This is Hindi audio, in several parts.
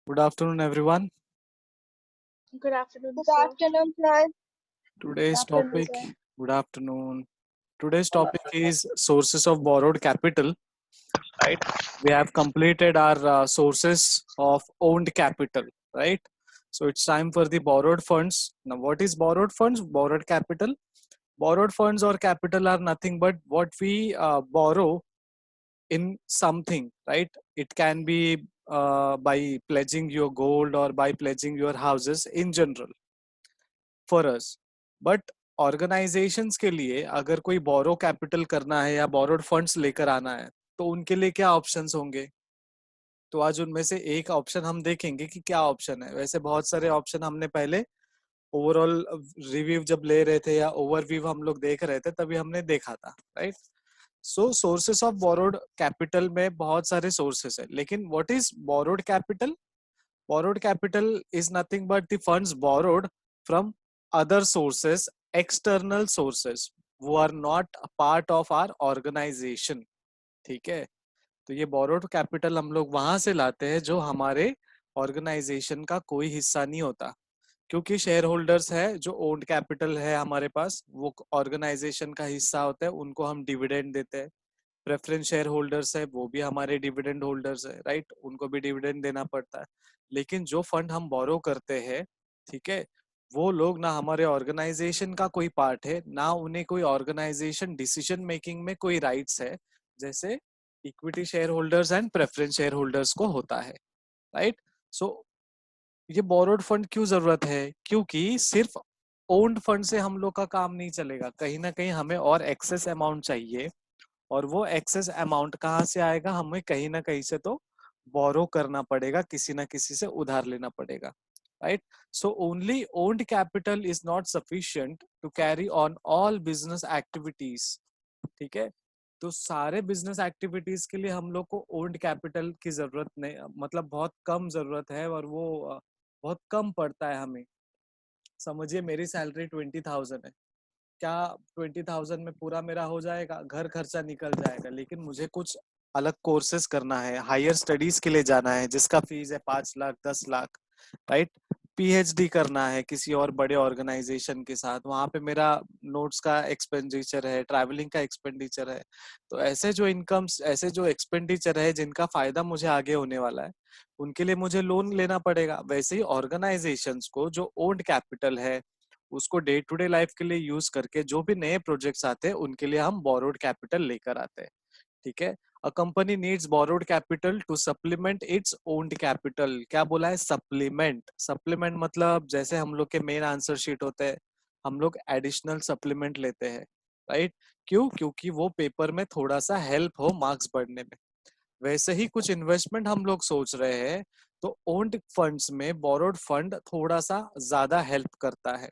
Good afternoon, everyone. Good afternoon, Good sir. afternoon, sir. Today's Afternoon, topic, sir. good afternoon. Today's topic is sources of borrowed capital, right? We have completed our sources of owned capital, right? So it's time for the borrowed funds. Now, what is borrowed funds? Borrowed capital. Borrowed funds or capital are nothing but what we borrow in something, right? It can be by pledging your gold or by pledging your houses in general for us. But organisations के लिए अगर कोई बोरो कैपिटल करना है या बोरोड फंड्स लेकर आना है तो उनके लिए क्या ऑप्शंस होंगे? तो आज उनमें से एक ऑप्शन हम देखेंगे कि क्या ऑप्शन है। वैसे बहुत सारे ऑप्शन हमने पहले ओवरऑल रिव्यू जब ले रहे थे या ओवरव्यू हम लोग देख रहे थे तभी हमने देखा था, right? So sources of borrowed capital में बहुत सारे सोर्सेस है, लेकिन what is borrowed capital? Borrowed capital is nothing but the funds borrowed from other sources, external sources who are not a part of our organization. ठीक है, तो ये borrowed capital हम लोग वहां से लाते हैं जो हमारे ऑर्गेनाइजेशन का कोई हिस्सा नहीं होता, क्योंकि शेयर होल्डर्स है जो ओन्ड कैपिटल है हमारे पास, वो ऑर्गेनाइजेशन का हिस्सा होता है, उनको हम डिविडेंड देते हैं। प्रेफरेंस शेयर होल्डर्स है वो भी हमारे डिविडेंड होल्डर्स है, राइट? उनको भी डिविडेंड देना पड़ता है। लेकिन जो फंड हम बोरो करते हैं, ठीक है, वो लोग ना हमारे ऑर्गेनाइजेशन का कोई पार्ट है, ना उन्हें कोई ऑर्गेनाइजेशन डिसीजन मेकिंग में कोई राइट्स है, जैसे equity share holders and preference share holders को होता है, राइट? सो ये बोरोड फंड क्यों जरूरत है? क्योंकि सिर्फ ओन्ड फंड से हम लोग का काम नहीं चलेगा, कहीं ना कहीं हमें और एक्सेस अमाउंट चाहिए, और वो एक्सेस अमाउंट कहाँ से आएगा? हमें कहीं ना कहीं से तो बोरो करना पड़ेगा, किसी ना किसी से उधार लेना पड़ेगा, right? So only owned capital is not sufficient to carry on all business activities, ठीक है? तो सारे बिजनेस एक्टिविटीज के लिए हम लोग को ओन्ड कैपिटल की जरूरत नहीं, मतलब बहुत कम जरूरत है, और वो बहुत कम पड़ता है हमें। समझिए मेरी सैलरी 20,000 है, क्या 20,000 में पूरा मेरा हो जाएगा? घर खर्चा निकल जाएगा, लेकिन मुझे कुछ अलग कोर्सेज करना है, हायर स्टडीज के लिए जाना है जिसका फीस है 5 लाख 10 लाख, राइट? पीएचडी करना है किसी और बड़े ऑर्गेनाइजेशन के साथ, वहां पे मेरा नोट्स का एक्सपेंडिचर है, ट्रैवलिंग का एक्सपेंडिचर है। तो ऐसे जो इनकम्स, ऐसे जो एक्सपेंडिचर है जिनका फायदा मुझे आगे होने वाला है, उनके लिए मुझे लोन लेना पड़ेगा। वैसे ही ऑर्गेनाइजेशंस को जो ओन्ड कैपिटल है उसको डे टू डे लाइफ के लिए यूज करके जो भी नए प्रोजेक्ट्स आते हैं उनके लिए हम बोरोड कैपिटल लेकर आते हैं, ठीक है? A company needs borrowed capital to supplement its owned capital. क्या बोला है? सप्लीमेंट। सप्लीमेंट मतलब जैसे हम लोग के मेन आंसर शीट होते हैं, हम लोग एडिशनल सप्लीमेंट लेते हैं, राइट? क्यों? क्योंकि वो पेपर में थोड़ा सा हेल्प हो मार्क्स बढ़ने में। वैसे ही कुछ इन्वेस्टमेंट हम लोग सोच रहे हैं, तो ओन्ड फंड्स में बोरोड फंड थोड़ा सा ज्यादा हेल्प करता है।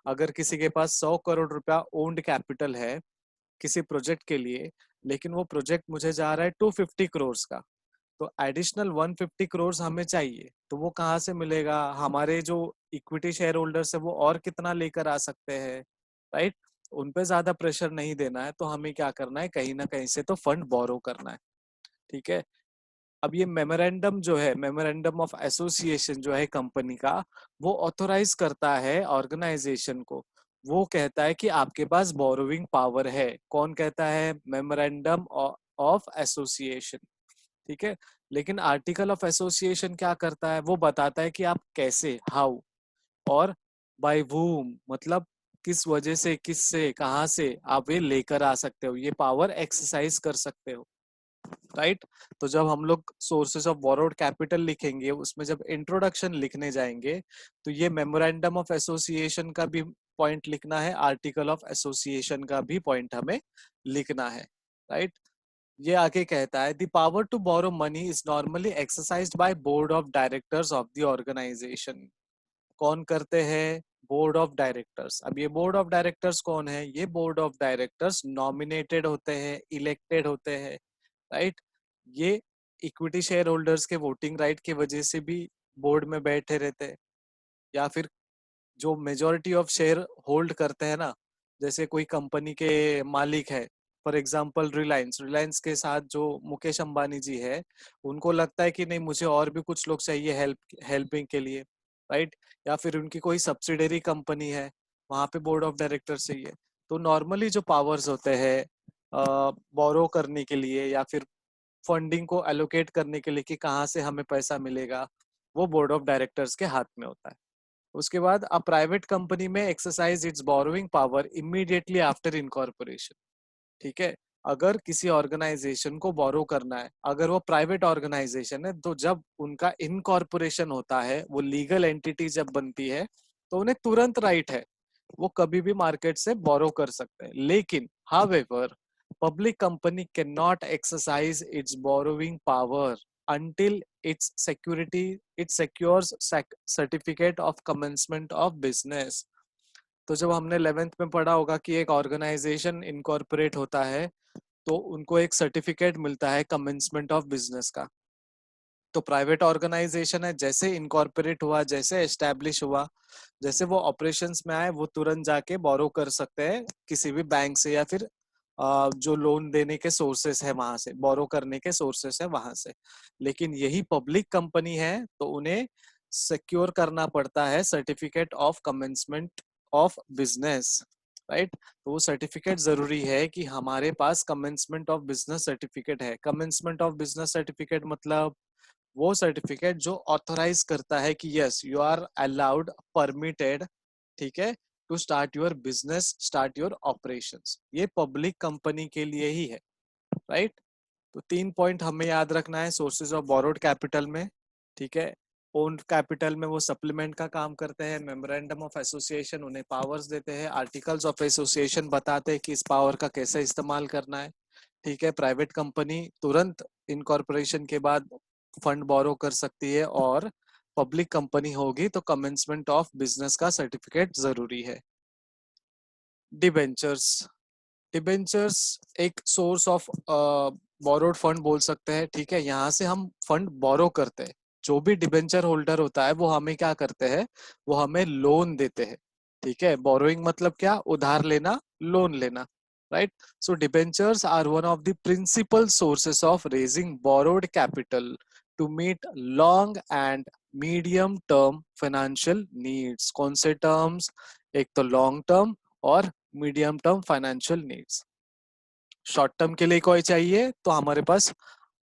अगर किसी के पास 100 करोड़ रुपया ओन्ड कैपिटल है किसी प्रोजेक्ट के लिए, लेकिन वो प्रोजेक्ट मुझे जा रहा है 250 करोड़ का, तो एडिशनल 150 करोड़ हमें चाहिए, तो वो कहाँ से मिलेगा? हमारे जो इक्विटी शेयर होल्डर्स है वो और कितना लेकर आ सकते हैं, राइट? उन पे ज्यादा प्रेशर नहीं देना है, तो हमें क्या करना है? कहीं ना कहीं से तो फंड बोरो करना है, ठीक है? अब ये मेमोरेंडम जो है, मेमोरेंडम ऑफ एसोसिएशन जो है कंपनी का, वो ऑथोराइज करता है ऑर्गेनाइजेशन को। वो कहता है कि आपके पास बोरोविंग पावर है। कौन कहता है? मेमोरेंडम ऑफ एसोसिएशन, ठीक है? लेकिन आर्टिकल ऑफ एसोसिएशन क्या करता है? वो बताता है कि आप कैसे, हाउ और बाय वूम, मतलब किस वजह से, किससे, कहाँ से आप ये लेकर आ सकते हो, ये पावर एक्सरसाइज कर सकते हो, राइट? तो जब हम लोग सोर्सेस ऑफ बोरोड कैपिटल लिखेंगे, उसमें जब इंट्रोडक्शन लिखने जाएंगे, तो ये मेमोरेंडम ऑफ एसोसिएशन का भी पॉइंट लिखना है, आर्टिकल ऑफ एसोसिएशन का भी पॉइंट हमें लिखना है, राइट? ये आगे कहता है the power to borrow money is normally exercised by board of directors of the organisation. कौन करते हैं? Board of directors. अब ये बोर्ड ऑफ डायरेक्टर्स कौन है? ये बोर्ड ऑफ डायरेक्टर्स नॉमिनेटेड होते हैं, इलेक्टेड होते हैं, राइट? ये इक्विटी शेयर होल्डर्स के वोटिंग राइट की वजह से भी बोर्ड में बैठे रहते हैं, या फिर जो मेजोरिटी ऑफ शेयर होल्ड करते हैं ना, जैसे कोई कंपनी के मालिक है, फॉर एग्जाम्पल रिलायंस के साथ जो मुकेश अंबानी जी है, उनको लगता है कि नहीं मुझे और भी कुछ लोग चाहिए हेल्पिंग के लिए, राइट? या फिर उनकी कोई सब्सिडरी कंपनी है, वहां पे बोर्ड ऑफ डायरेक्टर चाहिए। तो नॉर्मली जो पावर्स होते हैं बोरो करने के लिए या फिर फंडिंग को एलोकेट करने के लिए कि कहाँ से हमें पैसा मिलेगा, वो बोर्ड ऑफ डायरेक्टर्स के हाथ में होता है। उसके बाद अ प्राइवेट कंपनी में exercise it's borrowing power immediately after incorporation. ठीक है, अगर किसी ऑर्गेनाइजेशन को बोरो करना है, अगर वो प्राइवेट ऑर्गेनाइजेशन है, तो जब उनका इनकॉर्पोरेशन होता है, वो लीगल एंटिटी जब बनती है, तो उन्हें तुरंत राइट है, वो कभी भी मार्केट से बोरो कर सकते हैं। लेकिन however public company can not exercise it's borrowing power until it secures certificate of commencement of business। तो जब हमने 11th में पढ़ा होगा कि एक ऑर्गेनाइजेशन इनकॉर्पोरेट होता है, तो उनको एक सर्टिफिकेट मिलता है कमेंसमेंट ऑफ बिजनेस का। तो प्राइवेट ऑर्गेनाइजेशन है, जैसे इनकॉर्पोरेट हुआ, जैसे एस्टेब्लिश हुआ, जैसे वो ऑपरेशंस में आए, वो तुरंत जाके बोरो कर सकते हैं किसी भी बैंक से या फिर जो लोन देने के सोर्सेस है वहां से, बोरो करने के सोर्सेस है वहां से। लेकिन यही पब्लिक कंपनी है, तो उन्हें सिक्योर करना पड़ता है certificate of commencement of business, right? तो वो सर्टिफिकेट जरूरी है कि हमारे पास कमेंसमेंट ऑफ बिजनेस सर्टिफिकेट है। कमेंसमेंट ऑफ बिजनेस सर्टिफिकेट मतलब वो सर्टिफिकेट जो ऑथराइज करता है कि yes you are allowed, permitted, ठीक है, to start your business, start your operations. ये पब्लिक कंपनी के लिए ही है, राइट? तो 3 पॉइंट हमें याद रखना है सोर्सेज ऑफ बोरोड कैपिटल में। ठीक है, ओन्ड कैपिटल में वो सप्लीमेंट का काम करते हैं, मेमोरेंडम ऑफ एसोसिएशन उन्हें पावर्स देते हैं, आर्टिकल्स ऑफ एसोसिएशन बताते हैं कि इस पावर का कैसे इस्तेमाल करना है। ठीक है, प्राइवेट कंपनी तुरंत इनकॉर्पोरेशन के बाद फंड बोरो कर सकती है, और पब्लिक कंपनी होगी तो कमेंसमेंट ऑफ बिजनेस का सर्टिफिकेट जरूरी है। डिबेंचर्स, डिबेंचर्स एक सोर्स ऑफ बोरोड फंड बोल सकते हैं। ठीक है, यहाँ से हम फंड बोरो करते हैं। जो भी डिबेंचर होल्डर होता है वो हमें क्या करते हैं, वो हमें लोन देते हैं। ठीक है, बोरोइंग मतलब क्या, उधार लेना, लोन लेना, right? So debentures are one of the principal sources of raising borrowed capital to meet long and medium term financial needs. कौन से टर्म्स? एक तो लॉन्ग टर्म और medium term financial needs. Short term के लिए कोई चाहिए तो हमारे पास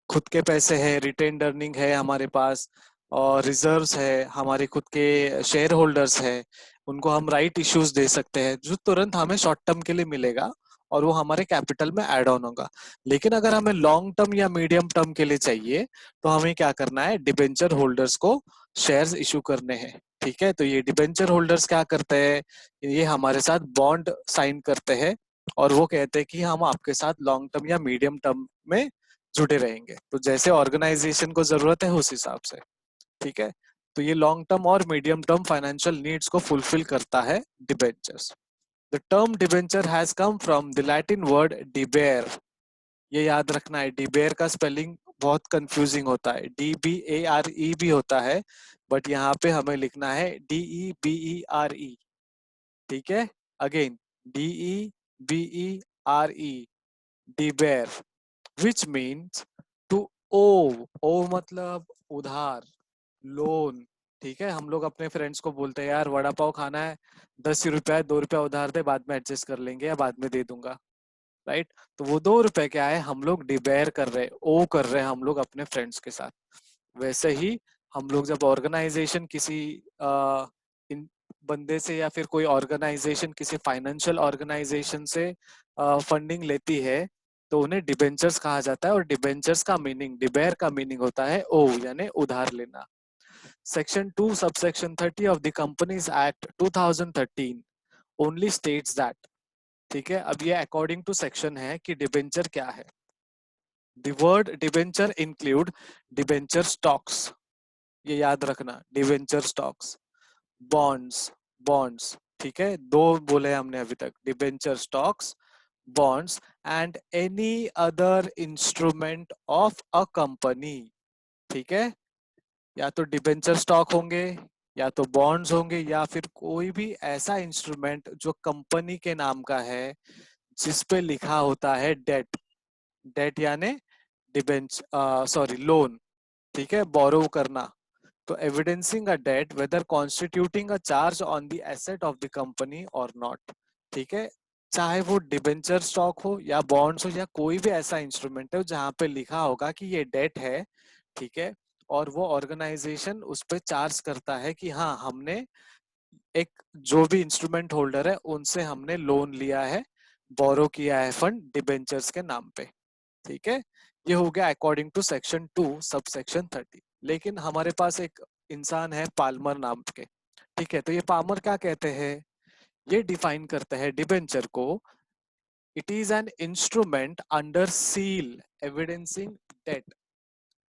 खुद के पैसे है, रिटेन्ड अर्निंग है हमारे पास, और रिजर्व्स है, हमारे खुद के शेयर होल्डर्स है, उनको हम राइट इश्यूज दे सकते हैं जो तुरंत हमें शॉर्ट टर्म के लिए मिलेगा और वो हमारे कैपिटल में ऐड ऑन होगा। लेकिन अगर हमें लॉन्ग टर्म या मीडियम टर्म के लिए चाहिए, तो हमें क्या करना है, डिबेंचर होल्डर्स को शेयर्स इशू करने हैं। ठीक है, तो ये डिबेंचर होल्डर्स क्या करते हैं, ये हमारे साथ बॉन्ड साइन करते हैं और वो कहते हैं कि हम आपके साथ लॉन्ग टर्म या मीडियम टर्म में जुड़े रहेंगे। तो जैसे ऑर्गेनाइजेशन को जरूरत है उस हिसाब से। ठीक है, तो ये लॉन्ग टर्म और मीडियम टर्म फाइनेंशियल नीड्स को फुलफिल करता है debentures. The term debenture has come from the Latin word debere. ये याद रखना है, डिबेयर का स्पेलिंग बहुत कंफ्यूजिंग होता है, DBARE भी होता है, बट यहाँ पे हमें लिखना है DEBERE। ठीक है, again DEBERE, debere, which means to owe मतलब उधार, लोन। ठीक है, हम लोग अपने फ्रेंड्स को बोलते हैं यार वड़ा पाव खाना है, 10 रुपया 2 रुपया उधार दे, बाद में एडजस्ट कर लेंगे या बाद में दे दूंगा, राइट? तो वो 2 रुपए क्या है, हम लोग डिबेयर कर रहे, ओ कर रहे हैं हम लोग अपने फ्रेंड्स के साथ। वैसे ही हम लोग जब ऑर्गेनाइजेशन किसी इन बंदे से या फिर कोई ऑर्गेनाइजेशन किसी फाइनेंशियल ऑर्गेनाइजेशन से फंडिंग लेती है, तो उन्हें डिबेंचर्स कहा जाता है, और डिबेंचर्स का मीनिंग, डिबेयर का मीनिंग होता है ओ यानी उधार लेना। Section 2 subsection 30 of the companies act 2013 only states that. ठीक है, अब ये अकॉर्डिंग टू सेक्शन है कि डिबेंचर क्या है। The word debenture include debenture stocks, ये याद रखना, डिबेंचर स्टॉक्स, बॉन्ड्स, बॉन्ड्स, ठीक है, दो बोले हमने अभी तक, debenture stocks, bonds and any other instrument of a company. ठीक है, या तो डिबेंचर स्टॉक होंगे, या तो बॉन्ड्स होंगे, या फिर कोई भी ऐसा इंस्ट्रूमेंट जो कंपनी के नाम का है, जिस पे लिखा होता है डेट, डेट यानी लोन, ठीक है, बोरो करना। तो evidencing a debt whether constituting a charge on the asset of the company or not, ठीक है, चाहे वो डिबेंचर स्टॉक हो या बॉन्ड्स हो या कोई भी ऐसा इंस्ट्रूमेंट हो जहां पे लिखा होगा कि ये डेट है, ठीक है, और वो ऑर्गेनाइजेशन उस पे चार्ज करता है कि हाँ हमने एक जो भी इंस्ट्रूमेंट होल्डर है उनसे हमने लोन लिया है, बोरो किया है फंड डिबेंचर्स के नाम पे, ठीक है। ये हो गया according to section 2 sub section 30। लेकिन हमारे पास एक इंसान है पाल्मर नाम के, ठीक है, तो ये पाल्मर क्या कहते हैं, ये डिफाइन करते हैं डिबेंचर को, it is an instrument under seal evidencing debt,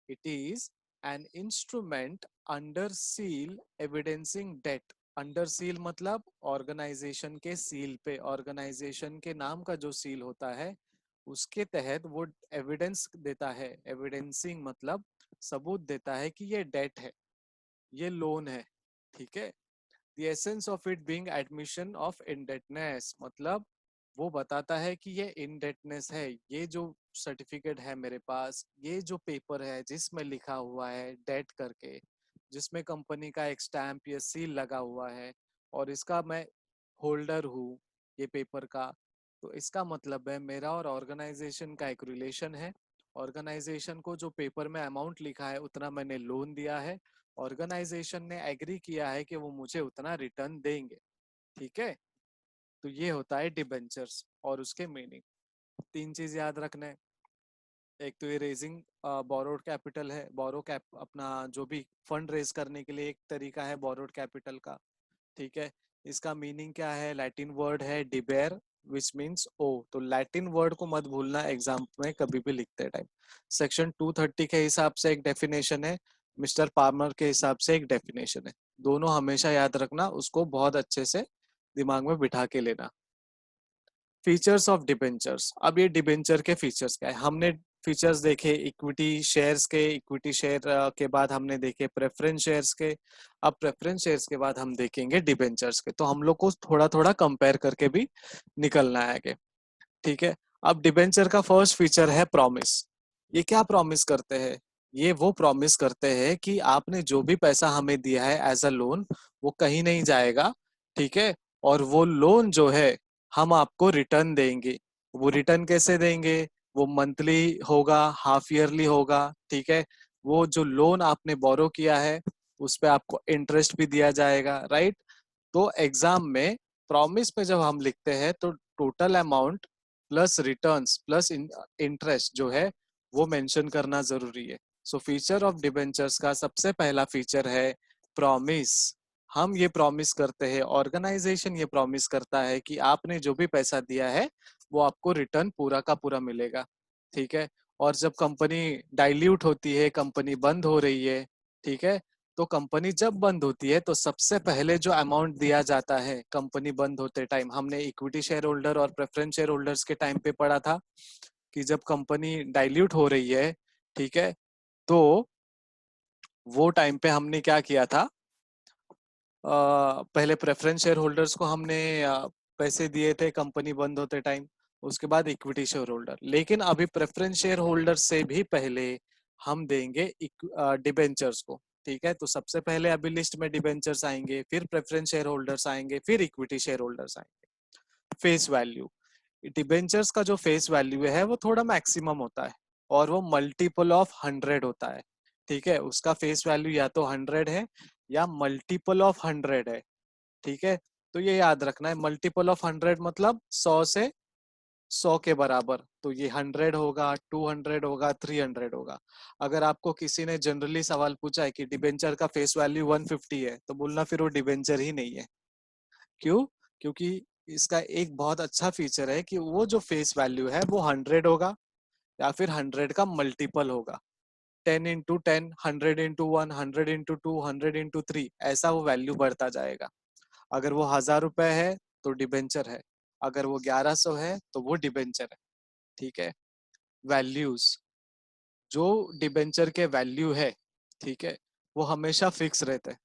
it is an instrument under seal evidencing debt. Under seal मतलब ऑर्गेनाइजेशन के सील पे, ऑर्गेनाइजेशन के नाम का जो सील होता है उसके तहत वो एविडेंस देता है, एविडेंसिंग मतलब सबूत देता है कि ये डेट है, ये लोन है, ठीक है। The essence of it being admission of indebtedness मतलब वो बताता है कि ये indebtedness है, ये जो सर्टिफिकेट है मेरे पास, ये जो पेपर है जिसमें लिखा हुआ है डेट करके, जिसमें कंपनी का एक स्टैंप या सील लगा हुआ है और इसका मैं होल्डर हूँ ये पेपर का, तो इसका मतलब है मेरा और ऑर्गेनाइजेशन का एक रिलेशन है। ऑर्गेनाइजेशन को जो पेपर में अमाउंट लिखा है उतना मैंने लोन दिया है, ऑर्गेनाइजेशन ने एग्री किया है कि वो मुझे उतना रिटर्न देंगे, ठीक है। तो ये होता है डिबेंचर्स और उसके मीनिंग। तीन चीज याद रखना है, एक तो ये रेजिंग बोरोड कैपिटल है, बोरो कैप अपना जो भी फंड रेज करने के लिए एक तरीका है बोरोड कैपिटल का, ठीक है। इसका मीनिंग क्या है, लैटिन वर्ड है डिबेर विच मीन्स ओ, तो लैटिन वर्ड को मत भूलना एग्जाम में कभी भी लिखते टाइम। सेक्शन 230 के हिसाब से एक डेफिनेशन है, मिस्टर पार्मर के हिसाब से एक डेफिनेशन है, दोनों हमेशा याद रखना, उसको बहुत अच्छे से दिमाग में बिठा के लेना। फीचर्स ऑफ डिबेंचर्स, अब ये डिबेंचर के फीचर्स क्या है, हमने फीचर्स देखे इक्विटी शेयर्स के, इक्विटी शेयर के बाद हमने देखे प्रेफरेंस शेयर्स के, अब प्रेफरेंस शेयर्स के बाद हम देखेंगे डिबेंचर्स के, तो हम लोग को थोड़ा थोड़ा कंपेयर करके भी निकलना है आगे, ठीक है। अब डिबेंचर का फर्स्ट फीचर है प्रॉमिस। ये क्या प्रॉमिस करते हैं, ये वो प्रॉमिस करते हैं कि आपने जो भी पैसा हमें दिया है एज अ लोन वो कहीं नहीं जाएगा, ठीक है, और वो लोन जो है हम आपको रिटर्न देंगे। वो रिटर्न कैसे देंगे, वो मंथली होगा, हाफ ईयरली होगा, ठीक है। वो जो लोन आपने बोरो किया है उस पे आपको इंटरेस्ट भी दिया जाएगा, राइट। तो एग्जाम में प्रॉमिस में जब हम लिखते हैं तो total amount plus returns plus interest जो है वो मेंशन करना जरूरी है। सो फीचर ऑफ डिबेंचर्स का सबसे पहला फीचर है प्रॉमिस। हम ये प्रॉमिस करते हैं, ऑर्गेनाइजेशन ये प्रॉमिस करता है कि आपने जो भी पैसा दिया है वो आपको रिटर्न पूरा का पूरा मिलेगा, ठीक है। और जब कंपनी डाइल्यूट होती है, कंपनी बंद हो रही है, ठीक है, तो कंपनी जब बंद होती है तो सबसे पहले जो अमाउंट दिया जाता है कंपनी बंद होते टाइम, हमने इक्विटी शेयर होल्डर और प्रेफरेंस शेयर होल्डर्स के टाइम पे पढ़ा था कि जब कंपनी डाइल्यूट हो रही है, ठीक है, तो वो टाइम पे हमने क्या किया था, पहले प्रेफरेंस शेयर होल्डर्स को हमने पैसे दिए थे कंपनी बंद होते टाइम, उसके बाद इक्विटी शेयर होल्डर, लेकिन अभी प्रेफरेंस शेयर होल्डर से भी पहले हम देंगे डिबेंचर्स को, ठीक है। तो सबसे पहले अभी लिस्ट में डिबेंचर्स आएंगे, फिर प्रेफरेंस शेयर होल्डर्स आएंगे, फिर इक्विटी शेयर होल्डर्स आएंगे। फेस वैल्यू, डिबेंचर्स का जो फेस वैल्यू है वो थोड़ा मैक्सिमम होता है और वो मल्टीपल ऑफ 100 होता है, ठीक है। उसका फेस वैल्यू या तो 100 है या मल्टीपल ऑफ 100 है, ठीक है। तो ये याद रखना है, मल्टीपल ऑफ 100 मतलब 100 से 100 के बराबर, तो ये 100 होगा, 200 होगा, 300 होगा। अगर आपको किसी ने जनरली सवाल पूछा है कि डिबेंचर का फेस वैल्यू 150 है तो बोलना फिर वो डिबेंचर ही नहीं है। क्यों, क्योंकि इसका एक बहुत अच्छा फीचर है कि वो जो फेस वैल्यू है वो 100 होगा या फिर 100 का मल्टीपल होगा, 10 into 10, 100 into 1, 100 into 2, 100 into 3, ऐसा वो वैल्यू बढ़ता जाएगा। अगर वो 1000 रुपए है तो डिबेंचर है, अगर वो 1100 है तो वो डिबेंचर है, ठीक है। वैल्यूज, जो डिबेंचर के वैल्यू है, ठीक है, वो हमेशा फिक्स रहते हैं,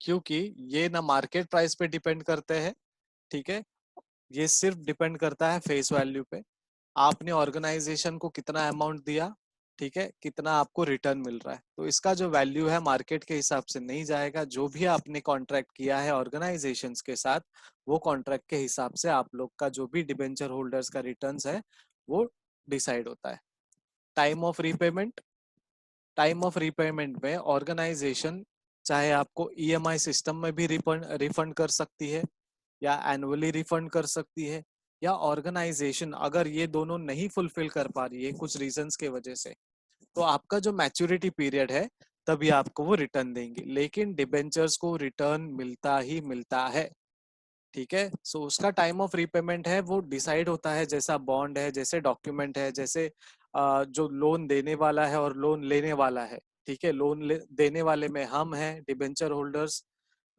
क्योंकि ये ना मार्केट प्राइस पे डिपेंड करते हैं, ठीक है, ये सिर्फ डिपेंड करता है फेस वैल्यू पे, आपने ऑर्गेनाइजेशन को कितना अमाउंट दिया, ठीक है, कितना आपको रिटर्न मिल रहा है। तो इसका जो वैल्यू है मार्केट के हिसाब से नहीं जाएगा, जो भी आपने कॉन्ट्रैक्ट किया है ऑर्गेनाइजेशंस के साथ, वो कॉन्ट्रैक्ट के हिसाब से आप लोग का जो भी डिबेंचर होल्डर्स का रिटर्न्स है वो डिसाइड होता है। Time of repayment, time of repayment में ऑर्गेनाइजेशन चाहे आपको ईएमआई सिस्टम में भी रिफंड कर सकती है, या एनुअली रिफंड कर सकती है, या ऑर्गेनाइजेशन अगर ये दोनों नहीं फुलफिल कर पा रही है कुछ रीजंस के वजह से, तो आपका जो मैच्योरिटी पीरियड है तभी आपको वो रिटर्न देंगे। लेकिन डिबेंचर्स को रिटर्न मिलता ही मिलता है, ठीक है। सो उसका टाइम ऑफ रीपेमेंट है वो डिसाइड होता है, जैसा बॉन्ड है, जैसे डॉक्यूमेंट है, जैसे जो लोन देने वाला है और लोन लेने वाला है, ठीक है। देने वाले में हम हैं डिबेंचर होल्डर्स,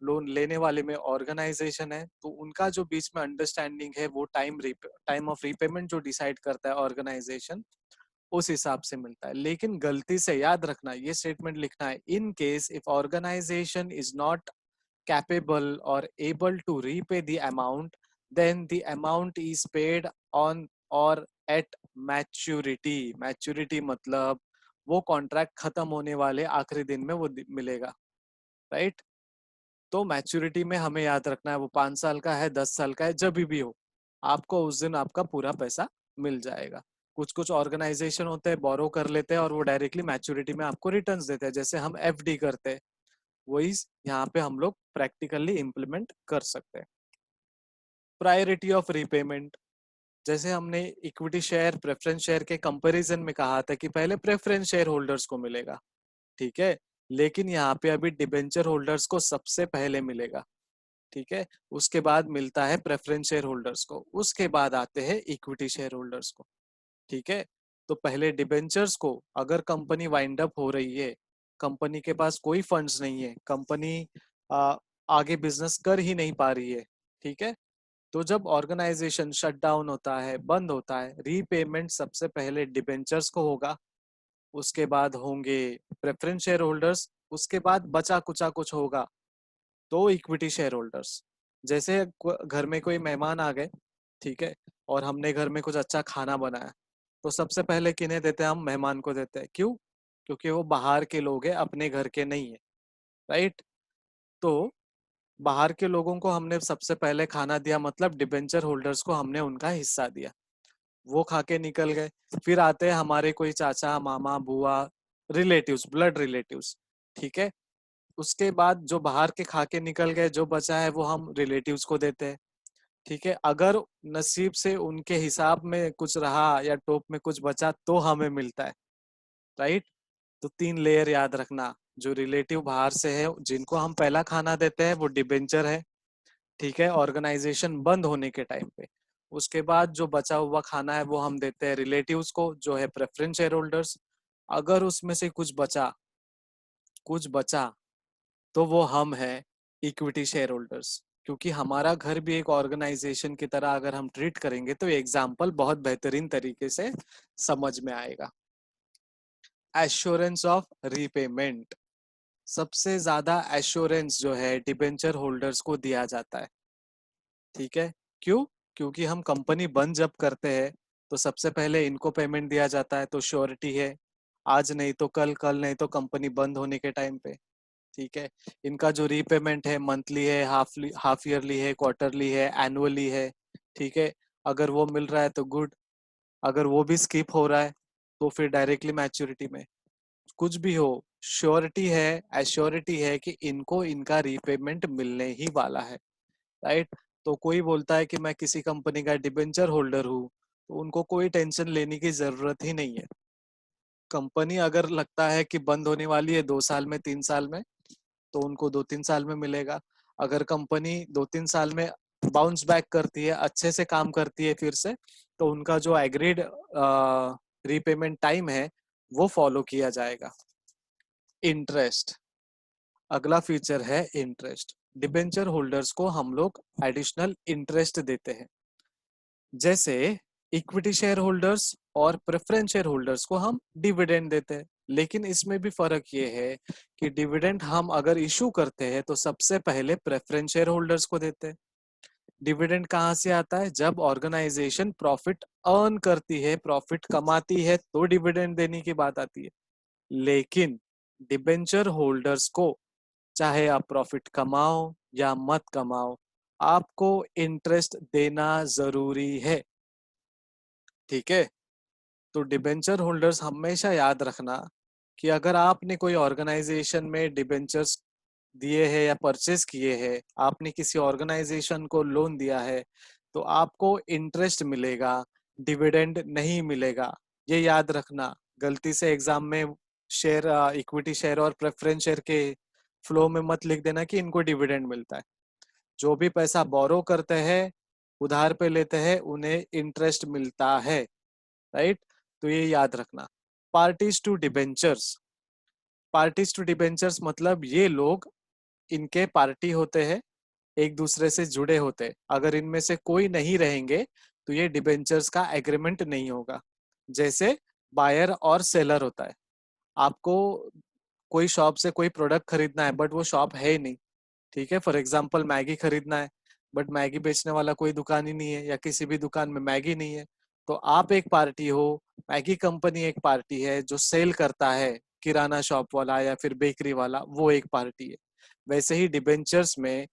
लोन लेने वाले में ऑर्गेनाइजेशन है, तो उनका जो बीच में अंडरस्टैंडिंग है वो टाइम ऑफ रीपेमेंट जो डिसाइड करता है ऑर्गेनाइजेशन, उस हिसाब से मिलता है। लेकिन गलती से याद रखना, ये स्टेटमेंट लिखना है, in case if organisation is not capable or able to repay the amount, then the amount is paid on or at maturity। maturity मतलब वो कॉन्ट्रैक्ट खत्म होने वाले आखिरी दिन में वो मिलेगा, राइट। तो मैच्योरिटी में हमें याद रखना है वो 5 साल का है, 10 साल का है, जब भी हो आपको उस दिन आपका पूरा पैसा मिल जाएगा। कुछ कुछ ऑर्गेनाइजेशन होते हैं बोरो कर लेते हैं और वो डायरेक्टली मैच्योरिटी में आपको रिटर्न्स देते हैं, जैसे हम एफडी करते हैं, वही यहाँ पे हम लोग प्रैक्टिकली इम्प्लीमेंट कर सकते हैं। प्रायोरिटी ऑफ रीपेमेंट, जैसे हमने इक्विटी शेयर प्रेफरेंस शेयर के कंपैरिजन में कहा था कि पहले प्रेफरेंस शेयर होल्डर्स को मिलेगा, ठीक है, लेकिन यहाँ पे अभी डिबेंचर होल्डर्स को सबसे पहले मिलेगा, ठीक है। उसके बाद मिलता है प्रेफरेंस शेयर होल्डर्स को, उसके बाद आते हैं इक्विटी शेयर होल्डर्स को, ठीक है। तो पहले डिबेंचर्स को, अगर कंपनी वाइंड अप हो रही है, कंपनी के पास कोई फंड्स नहीं है, कंपनी आगे बिजनेस कर ही नहीं पा रही है, ठीक है, तो जब ऑर्गेनाइजेशन शट डाउन होता है, बंद होता है, रीपेमेंट सबसे पहले डिबेंचर्स को होगा, उसके बाद होंगे प्रेफरेंस शेयर होल्डर्स, उसके बाद बचा कुचा कुछ होगा तो इक्विटी शेयर होल्डर्स। जैसे घर में कोई मेहमान आ गए, ठीक है, और हमने घर में कुछ अच्छा खाना बनाया, तो सबसे पहले किन्हें देते हैं, हम मेहमान को देते हैं। क्यों? क्योंकि वो बाहर के लोग हैं, अपने घर के नहीं है, राइट। तो बाहर के लोगों को हमने सबसे पहले खाना दिया, मतलब डिबेंचर होल्डर्स को हमने उनका हिस्सा दिया, वो खा के निकल गए। फिर आते हैं हमारे कोई चाचा मामा बुआ, रिलेटिव्स, ब्लड रिलेटिव्स, ठीक है। उसके बाद जो बाहर के खा के निकल गए, जो बचा है वो हम रिलेटिव्स को देते हैं, ठीक है। अगर नसीब से उनके हिसाब में कुछ रहा या टोप में कुछ बचा तो हमें मिलता है, राइट। तो 3 लेयर याद रखना, जो रिलेटिव बाहर से है जिनको हम पहला खाना देते हैं वो डिबेंचर है, ठीक है, ऑर्गेनाइजेशन बंद होने के टाइम पे। उसके बाद जो बचा हुआ खाना है वो हम देते हैं रिलेटिव्स को, जो है प्रेफरेंस शेयर होल्डर्स। अगर उसमें से कुछ बचा तो वो हम हैं इक्विटी शेयर होल्डर्स, क्योंकि हमारा घर भी एक ऑर्गेनाइजेशन की तरह अगर हम ट्रीट करेंगे तो एग्जाम्पल बहुत बेहतरीन तरीके से समझ में आएगा। एश्योरेंस ऑफ रीपेमेंट, सबसे ज्यादा एश्योरेंस जो है डिबेंचर होल्डर्स को दिया जाता है, ठीक है। क्यों? क्योंकि हम कंपनी बंद जब करते हैं तो सबसे पहले इनको पेमेंट दिया जाता है, तो श्योरिटी है, आज नहीं तो कल, कल नहीं तो कंपनी बंद होने के टाइम पे, ठीक है। इनका जो रीपेमेंट है मंथली है, हाफ ईयरली है, क्वार्टरली है, एनुअली है, ठीक है। अगर वो मिल रहा है तो गुड, अगर वो भी स्किप हो रहा है तो फिर डायरेक्टली मैच्योरिटी में। कुछ भी हो, श्योरिटी है, एश्योरिटी है कि इनको इनका रीपेमेंट मिलने ही वाला है, राइट। तो कोई बोलता है कि मैं किसी कंपनी का डिबेंचर होल्डर हूँ, तो उनको कोई टेंशन लेने की जरूरत ही नहीं है। कंपनी अगर लगता है कि बंद होने वाली है 2 साल में, 3 साल में, तो उनको 2-3 साल में मिलेगा। अगर कंपनी 2-3 साल में बाउंस बैक करती है, अच्छे से काम करती है फिर से, तो उनका जो एग्रीड रीपेमेंट टाइम है वो फॉलो किया जाएगा। इंटरेस्ट, अगला फीचर है इंटरेस्ट। डिबेंचर होल्डर्स को हम लोग एडिशनल इंटरेस्ट देते हैं, जैसे इक्विटी शेयर होल्डर्स और प्रेफरेंस शेयर होल्डर्स को हम डिविडेंड देते हैं। लेकिन इसमें भी फर्क ये है कि डिविडेंड हम अगर इशू करते हैं तो सबसे पहले प्रेफरेंस शेयर होल्डर्स को देते हैं, डिविडेंड कहाँ से आता है? जब ऑर्गेनाइजेशन प्रॉफिट अर्न करती है, प्रॉफिट कमाती है, तो डिविडेंड देने की बात आती है। लेकिन डिबेंचर होल्डर्स को, चाहे आप प्रॉफिट कमाओ या मत कमाओ, आपको इंटरेस्ट देना जरूरी है। ठीक है, तो डिबेंचर होल्डर्स हमेशा याद रखना कि अगर आपने कोई ऑर्गेनाइजेशन में डिबेंचर्स दिए हैं या परचेज किए हैं, आपने किसी ऑर्गेनाइजेशन को लोन दिया है, तो आपको इंटरेस्ट मिलेगा, डिविडेंड नहीं मिलेगा। ये याद रखना। गलती से एग्जाम में शेयर, इक्विटी शेयर और प्रेफरेंस शेयर के फ्लो में मत लिख देना कि इनको डिविडेंड मिलता है। जो भी पैसा बोरो करते हैं, उधार पे लेते हैं, उन्हें इंटरेस्ट मिलता है। राइट, तो ये याद रखना। Parties to debentures, parties to debentures मतलब ये लोग, इनके पार्टी होते हैं, एक दूसरे से जुड़े होते हैं। अगर इनमें से कोई नहीं रहेंगे तो ये डिबेंचर्स का एग्रीमेंट नहीं होगा। जैसे बायर और सेलर होता है। आपको कोई शॉप से कोई प्रोडक्ट खरीदना है बट वो शॉप है ही नहीं। ठीक है, फॉर एग्जाम्पल मैगी खरीदना है बट मैगी बेचने वाला कोई दुकान ही नहीं है, या किसी भी दुकान में मैगी नहीं है। तो आप एक पार्टी हो, मैगी कंपनी एक पार्टी है, जो सेल करता है किराना शॉप वाला या फिर बेकरी वाला, वो एक पार्टी है। वैसे ही डिबेंचर्स में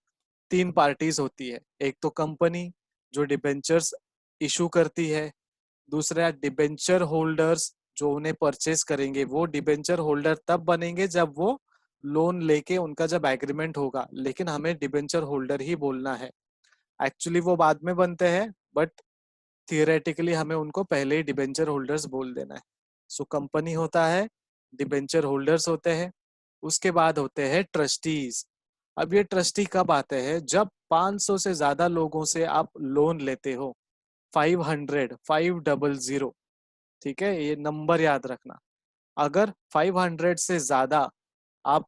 तीन पार्टीज होती है। एक तो कंपनी जो डिबेंचर्स इशू करती है, दूसरा डिबेंचर होल्डर्स जो उन्हें परचेस करेंगे। वो डिबेंचर होल्डर तब बनेंगे जब वो लोन लेके उनका जब एग्रीमेंट होगा, लेकिन हमें डिबेंचर होल्डर ही बोलना है। एक्चुअली वो बाद में बनते हैं बट थियोरेटिकली हमें उनको पहले ही डिबेंचर होल्डर्स बोल देना है। सो कंपनी होता है, डिबेंचर होल्डर्स होते हैं, उसके बाद होते हैं ट्रस्टीज। अब ये ट्रस्टी कब आते हैं? जब 500 से ज्यादा लोगों से आप लोन लेते हो। 500, 500, ठीक है, ये नंबर याद रखना। अगर 500 से ज्यादा आप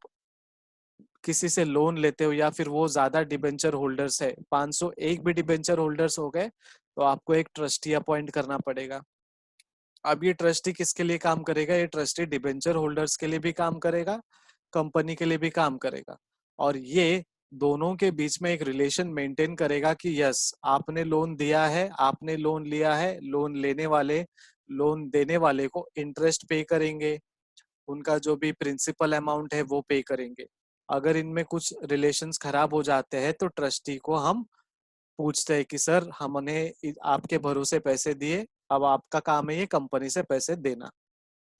किसी से लोन लेते हो, या फिर वो ज्यादा डिबेंचर होल्डर्स है, 501 भी डिबेंचर होल्डर्स हो गए, तो आपको एक ट्रस्टी अपॉइंट करना पड़ेगा। अब ये ट्रस्टी किसके लिए काम करेगा? ये ट्रस्टी डिबेंचर होल्डर्स के लिए भी काम करेगा, कंपनी के लिए भी काम करेगा। और ये दोनों के बीच में एक रिलेशन मेंटेन करेगा कि यस, आपने लोन दिया है, आपने लोन लिया है, लोन लेने वाले लोन देने वाले को इंटरेस्ट पे करेंगे, उनका जो भी प्रिंसिपल अमाउंट है वो पे करेंगे। अगर इनमें कुछ रिलेशंस खराब हो जाते हैं तो ट्रस्टी को हम पूछते हैं कि सर, हमने आपके भरोसे पैसे दिए, अब आपका काम है ये कंपनी से पैसे देना।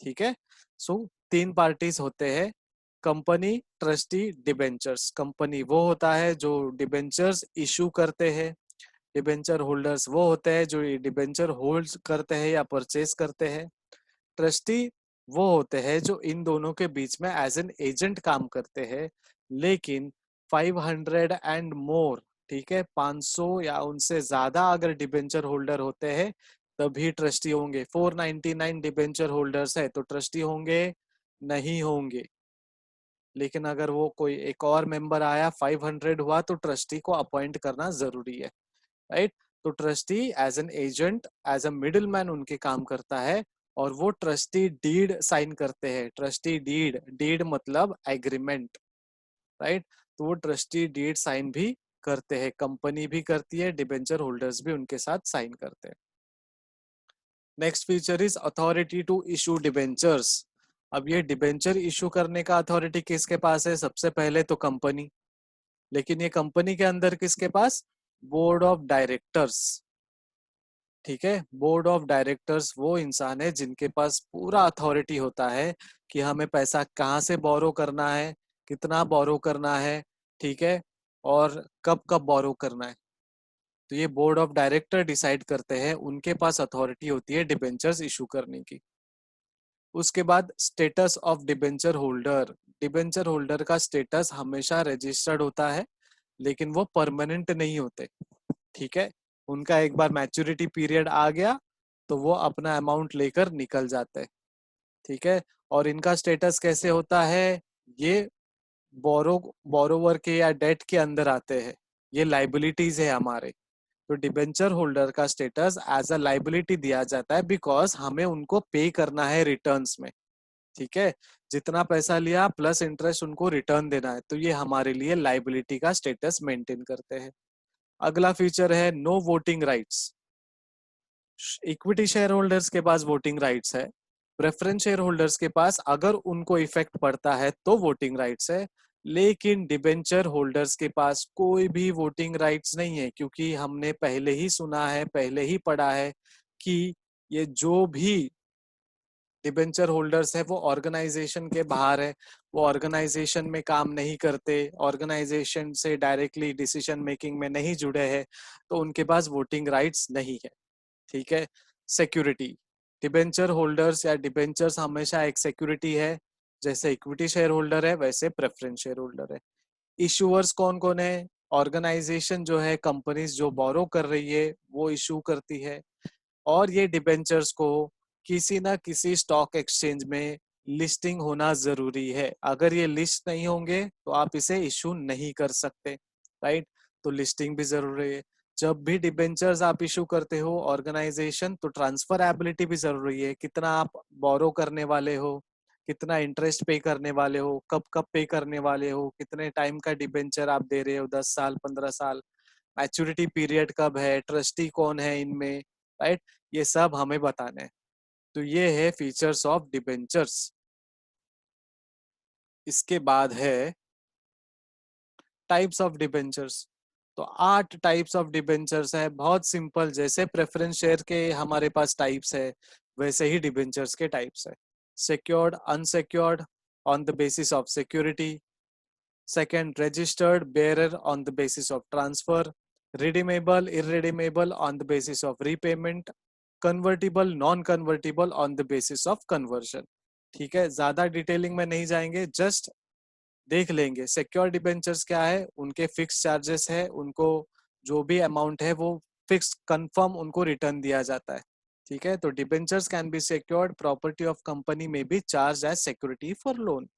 ठीक है, सो तीन पार्टीज होते हैं, कंपनी, ट्रस्टी, डिबेंचर्स। कंपनी वो होता है जो डिबेंचर्स इशू करते हैं, डिबेंचर होल्डर्स वो होते हैं जो डिबेंचर होल्ड करते हैं या परचेज करते हैं, ट्रस्टी वो होते हैं जो इन दोनों के बीच में एज एन एजेंट काम करते हैं। लेकिन 500 एंड मोर, ठीक है, 500 या उनसे ज्यादा अगर डिबेंचर होल्डर होते हैं तभी ट्रस्टी होंगे। 499 डिबेंचर होल्डर्स है तो ट्रस्टी होंगे नहीं होंगे। लेकिन अगर वो कोई एक और मेंबर आया, 500 हुआ, तो ट्रस्टी को अपॉइंट करना जरूरी है। राइट, तो trustee as an agent, as a middle man उनके काम करता है, और वो ट्रस्टी डीड साइन करते हैं। ट्रस्टी डीड, डीड मतलब एग्रीमेंट। राइट, तो वो ट्रस्टी डीड साइन भी करते हैं, कंपनी भी करती है, डिबेंचर होल्डर्स भी उनके साथ साइन करते हैं। Next feature is authority to issue debentures. अब ये डिबेंचर इशू करने का अथॉरिटी किसके पास है? सबसे पहले तो कंपनी। लेकिन ये कंपनी के अंदर किसके पास? Board of directors. ठीक है, बोर्ड ऑफ डायरेक्टर्स वो इंसान है जिनके पास पूरा अथॉरिटी होता है कि हमें पैसा कहाँ से बोरो करना है, कितना बोरो करना है, ठीक है, और कब कब बोरो करना है। तो ये बोर्ड ऑफ डायरेक्टर डिसाइड करते हैं, उनके पास अथॉरिटी होती है डिबेंचर्स इशू करने की। उसके बाद status of debenture holder. Debenture holder का स्टेटस हमेशा रजिस्टर्ड होता है, लेकिन वो परमानेंट नहीं होते। ठीक है, उनका एक बार मैच्योरिटी पीरियड आ गया तो वो अपना अमाउंट लेकर निकल जाते हैं। ठीक है, और इनका स्टेटस कैसे होता है? ये बोरोवर के या डेट के अंदर आते हैं, ये लाइबिलिटीज है हमारे। तो डिबेंचर होल्डर का स्टेटस एज अ लाइबिलिटी दिया जाता है, बिकॉज हमें उनको पे करना है रिटर्न्स में। ठीक है, जितना पैसा लिया प्लस इंटरेस्ट उनको रिटर्न देना है, तो ये हमारे लिए लाइबिलिटी का स्टेटस मेंटेन करते हैं। अगला फीचर है no voting rights. Equity share holders के पास वोटिंग राइट्स है, प्रेफरेंस शेयर होल्डर्स के पास अगर उनको इफेक्ट पड़ता है तो वोटिंग राइट्स है, लेकिन डिबेंचर होल्डर्स के पास कोई भी वोटिंग राइट्स नहीं है, क्योंकि हमने पहले ही सुना है, पहले ही पढ़ा है कि ये जो भी डिबेंचर होल्डर्स है वो ऑर्गेनाइजेशन के बाहर है, वो ऑर्गेनाइजेशन में काम नहीं करते, ऑर्गेनाइजेशन से डायरेक्टली डिसीजन मेकिंग में नहीं जुड़े हैं, तो उनके पास वोटिंग राइट्स नहीं है। ठीक है। सिक्योरिटी, डिबेंचर होल्डर्स या डिबेंचर्स हमेशा एक सिक्योरिटी है, जैसे इक्विटी शेयर होल्डर है वैसे प्रेफरेंस शेयर होल्डर है। इशूअर्स कौन कौन है? ऑर्गेनाइजेशन जो है, कंपनीज जो बोरो कर रही है वो इशू करती है, और ये डिबेंचर्स को किसी ना किसी स्टॉक एक्सचेंज में लिस्टिंग होना जरूरी है। अगर ये लिस्ट नहीं होंगे तो आप इसे इशू नहीं कर सकते, राइट। तो लिस्टिंग भी जरूरी है। जब भी डिबेंचर्स आप इशू करते हो ऑर्गेनाइजेशन, तो ट्रांसफर एबिलिटी भी जरूरी है, कितना आप बोरो करने वाले हो, कितना इंटरेस्ट पे करने वाले हो, कब कब पे करने वाले हो, कितने टाइम का डिबेंचर आप दे रहे हो, 10 साल 15 साल, मैच्योरिटी पीरियड कब है, ट्रस्टी कौन है इनमें, राइट। ये सब हमें बताना है। तो ये है फीचर्स ऑफ डिबेंचर्स। इसके बाद है टाइप्स ऑफ डिबेंचर्स। तो 8 टाइप्स ऑफ डिबेंचर्स है, बहुत सिंपल। जैसे प्रेफरेंस शेयर के हमारे पास टाइप्स है, वैसे ही डिबेंचर्स के टाइप्स है। Secured, unsecured on the basis of security. Second, registered bearer on the basis of transfer. Redeemable, irredeemable on the basis of repayment. Convertible, non convertible on the basis of conversion. ठीक है, ज्यादा डिटेलिंग में नहीं जाएंगे, जस्ट देख लेंगे सिक्योर डिबेंचर्स क्या है। उनके फिक्स चार्जेस है, उनको जो भी अमाउंट है वो फिक्स कंफर्म उनको रिटर्न दिया जाता है। ठीक है, तो debentures can be secured, property of company में be charge as security for loan.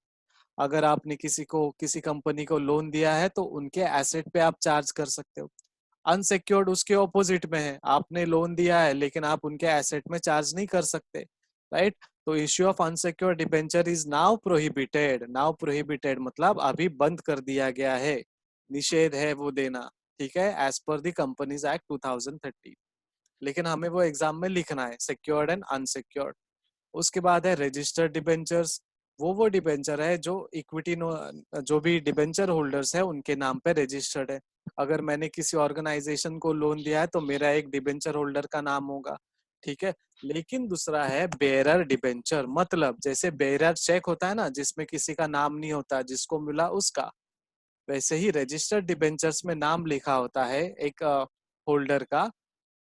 अगर आपने किसी कंपनी को लोन दिया है तो उनके एसेट पे आप चार्ज कर सकते हो। अनसिक्योर्ड उसके ऑपोजिट में है, आपने लोन दिया है लेकिन आप उनके एसेट में चार्ज नहीं कर सकते, राइट। तो issue of unsecured debenture is now prohibited. Now prohibited मतलब अभी बंद कर दिया गया है, निषेध है वो देना। ठीक है, as per the companies act 2013। लेकिन हमें वो एग्जाम में लिखना है, सिक्योर्ड एंड अनसिक्योर्ड। उसके बाद है रजिस्टर्ड डिबेंचर्स। वो डिबेंचर है जो इक्विटी जो भी डिबेंचर होल्डर्स है उनके नाम पे रजिस्टर्ड है। अगर मैंने किसी ऑर्गेनाइजेशन को लोन दिया है तो मेरा एक डिबेंचर होल्डर का नाम होगा। ठीक है, लेकिन दूसरा है बेरर डिबेंचर। मतलब जैसे बेरर चेक होता है ना, जिसमें किसी का नाम नहीं होता, जिसको मिला उसका, वैसे ही रजिस्टर्ड डिबेंचर्स में नाम लिखा होता है एक होल्डर का,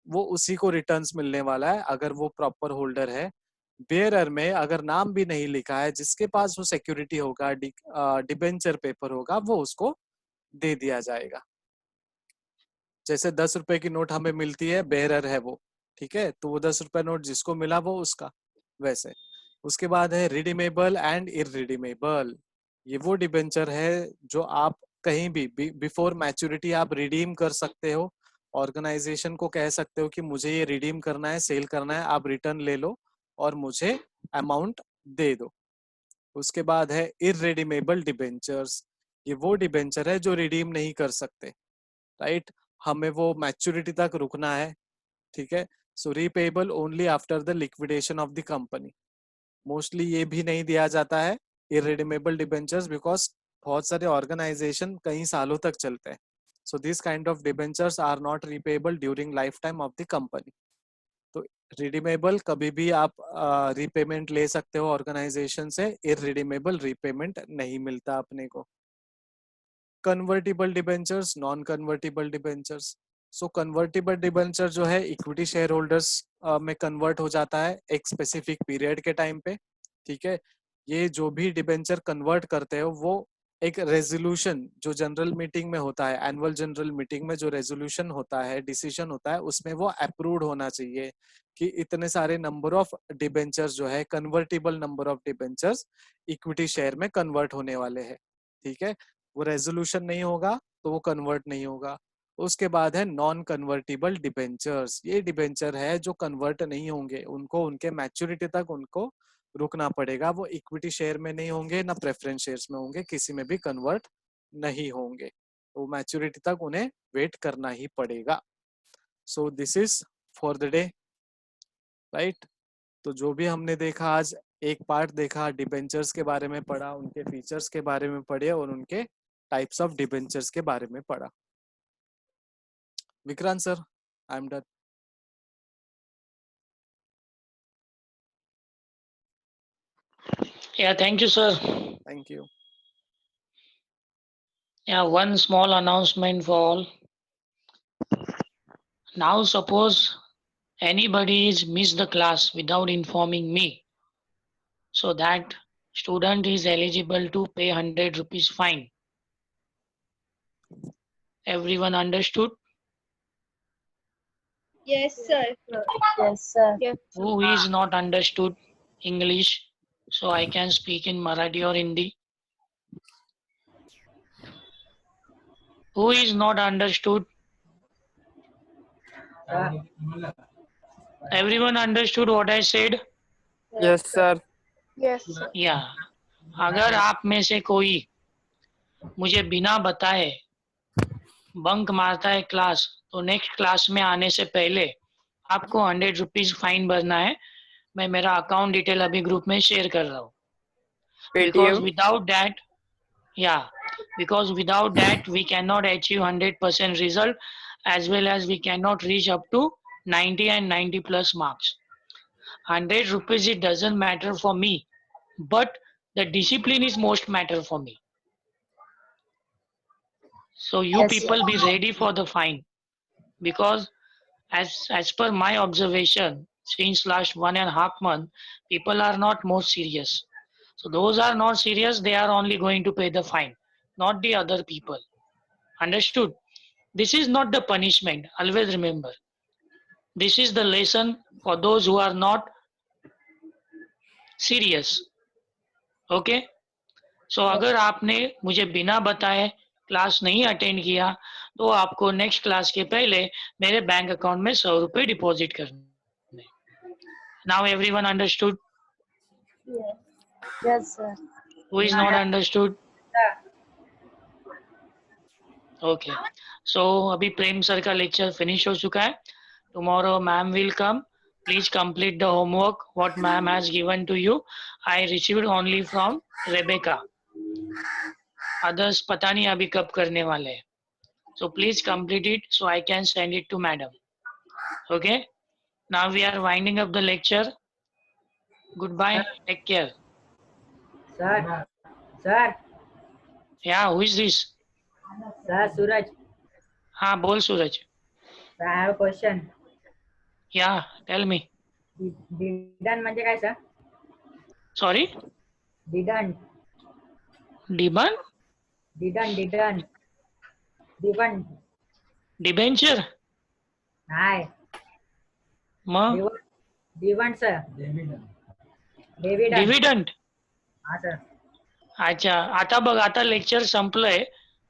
वो उसी को रिटर्न्स मिलने वाला है अगर वो प्रॉपर होल्डर है। बेयरर में अगर नाम भी नहीं लिखा है, जिसके पास वो सिक्योरिटी होगा, डिबेंचर पेपर होगा, वो उसको दे दिया जाएगा। जैसे 10 रुपए की नोट हमें मिलती है, बेयरर है वो, ठीक है, तो वो 10 रुपए नोट जिसको मिला वो उसका, वैसे। उसके बाद है रिडीमेबल एंड इरिडीमेबल। ये वो डिबेंचर है जो आप कहीं भी बिफोर मैच्योरिटी आप रिडीम कर सकते हो। ऑर्गेनाइजेशन को कह सकते हो कि मुझे ये रिडीम करना है, सेल करना है, आप रिटर्न ले लो और मुझे अमाउंट दे दो। उसके बाद है इररिडीमेबल डिबेंचर्स। ये वो डिबेंचर है जो रिडीम नहीं कर सकते, राइट। हमें वो मैच्योरिटी तक रुकना है। ठीक है, so repayable only after the liquidation of the company. Mostly ये भी नहीं दिया जाता है इररिडीमेबल डिबेंचर्स, बिकॉज बहुत सारे ऑर्गेनाइजेशन कई सालों तक चलते हैं। So this kind of debentures are not repayable during life time of the company. तो रिडीमेबल कभी भी आप रीपेमेंट ले सकते हो ऑर्गेनाइजेशन से, इररिडीमेबल रीपेमेंट नहीं मिलता अपने को। Convertible debentures, non convertible debentures. So convertible debenture जो है इक्विटी शेयर होल्डर्स में कन्वर्ट हो जाता है एक स्पेसिफिक पीरियड के टाइम पे। ठीक है, ये जो भी डिबेंचर कन्वर्ट करते हो वो एक रेजोल्यूशन जो जनरल मीटिंग में होता है, एनुअल जनरल मीटिंग में जो रेजोल्यूशन होता है, डिसीजन होता है, उसमें वो अप्रूव्ड होना चाहिए कि इतने सारे नंबर ऑफ डिबेंचर्स जो है, convertible number of debentures equity share में कन्वर्ट होने वाले हैं। ठीक है, वो रेजोल्यूशन नहीं होगा तो वो कन्वर्ट नहीं होगा। उसके बाद है नॉन कन्वर्टिबल डिबेंचर्स। ये डिबेंचर है जो कन्वर्ट नहीं होंगे, उनको उनके मैच्योरिटी तक उनको रुकना पड़ेगा। वो इक्विटी शेयर में नहीं होंगे, ना प्रेफरेंस शेयर्स में होंगे, किसी में भी कन्वर्ट नहीं होंगे। तो मैच्योरिटी तक उन्हें वेट करना ही पड़ेगा. So this is for the day, right. तो जो भी हमने देखा आज, एक पार्ट देखा, डिबेंचर्स के बारे में पढ़ा, उनके फीचर्स के बारे में पढ़े और उनके टाइप्स ऑफ डिबेंचर्स के बारे में पढ़ा. Vikrant sir, I am done. Yeah, thank you, sir. Thank you. Yeah, one small announcement for all. Now, suppose anybody is missed the class without informing me, so that student is eligible to pay 100 rupees fine. Everyone understood? Yes, sir. Yes, sir. Yes. Who is not understood English? So I can speak in Marathi or Hindi. Who is not understood? Everyone understood what I said? Yes, sir. Yes, sir. या अगर आप में से कोई मुझे बिना बताए बंक मारता है क्लास, तो नेक्स्ट क्लास में आने से पहले आपको 100 रुपीज फाइन भरना है. मैं मेरा अकाउंट डिटेल अभी ग्रुप में शेयर कर रहा हूँ. Because without that we cannot नॉट अचीव 100% result, as well as we cannot reach up to 90 and 90 plus marks. 100 rupees, it doesn't matter for me, but the discipline is most matter for me. So you Yes, people be ready for the fine, because as per my observation, since last 1.5 month, people are not more serious. So those are not serious, they are only going to pay the fine, not the other people. Understood? This is not the punishment. Always remember, this is the lesson for those who are not serious. Okay? So अगर आपने मुझे बिना बताए क्लास नहीं अटेंड किया, तो आपको नेक्स्ट क्लास के पहले मेरे बैंक अकाउंट में 100 रुपए डिपॉजिट करने. Now everyone understood? Yes, sir. Who is not understood? Okay. So अभी प्रेम सर का लेक्चर फिनिश हो चुका है. Tomorrow ma'am will come. Please complete the homework what ma'am has given to you. I received only from Rebecca. Others पता नहीं अभी कब करने वाले हैं. So please complete it so I can send it to madam. Okay. Now we are winding up the lecture. Goodbye. Take care. Sir, Yeah, who is this? sir, Suraj, हाँ बोल सूरज. sir, I have a question. Yeah, tell me. Didn't म्हणजे काय sir? Sorry? Didn't. Debenture? नाही. मग Dividend sir. Dividend. डिव्हिडंड. हा sir. अच्छा, आता बघ, आता लेक्चर संपलंय.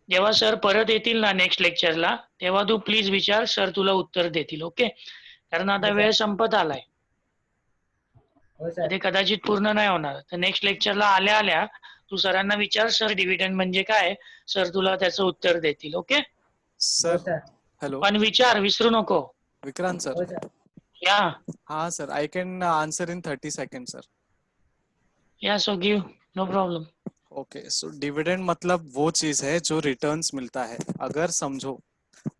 जेव्हा सर परत येतील ना नेक्स्ट लेक्चरला, तेव्हा तू प्लीज विचार, सर तुला उत्तर देतील. ओके? कारण आता वेळ संपत आलाय, हो sir. ते कदाचित पूर्ण नाही होणार. तर नेक्स्ट लेक्चरला आल्या आल्या तू सरांना विचार, सर डिव्हिडंड म्हणजे काय, सर तुला त्याचं उत्तर देतील. ओके? हो सर, sir. hello. पण विचार, विसरू नको. विक्रांत हो सर. sir. या हाँ sir, I can answer in 30 seconds sir. या so give, no problem. Okay, so dividend मतलब वो चीज है जो रिटर्न्स मिलता है. अगर समझो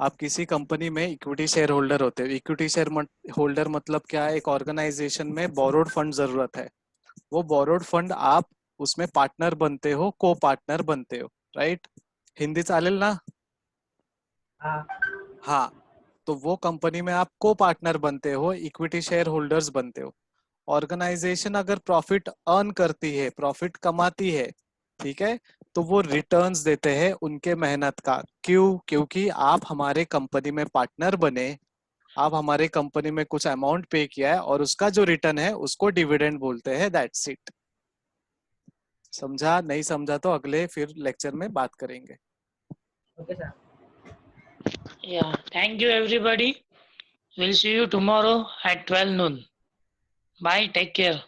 आप किसी कंपनी में इक्विटी शेयर होल्डर होते हो. इक्विटी शेयर होल्डर मतलब क्या है, एक ऑर्गेनाइजेशन में बोरोड फंड जरूरत है. वो बोरोड फंड आप उसमें पार्टनर बनते हो, को पार्टनर बनते हो, राइट. हिंदी चालेल ना? हाँ. तो वो कंपनी में आप को पार्टनर बनते हो, इक्विटी शेयर होल्डर्स बनते हो. ऑर्गेनाइजेशन अगर प्रॉफिट अर्न करती है, प्रॉफिट कमाती है, ठीक है, तो वो रिटर्न्स देते हैं उनके मेहनत का. क्यों? क्योंकि आप हमारे कंपनी में पार्टनर बने, आप हमारे कंपनी में कुछ अमाउंट पे किया है और उसका जो रिटर्न है उसको डिविडेंड बोलते हैं. That's it. समझा? नहीं समझा तो अगले फिर लेक्चर में बात करेंगे. Okay sir. Yeah, thank you everybody. We'll see you tomorrow at 12 noon. Bye, take care.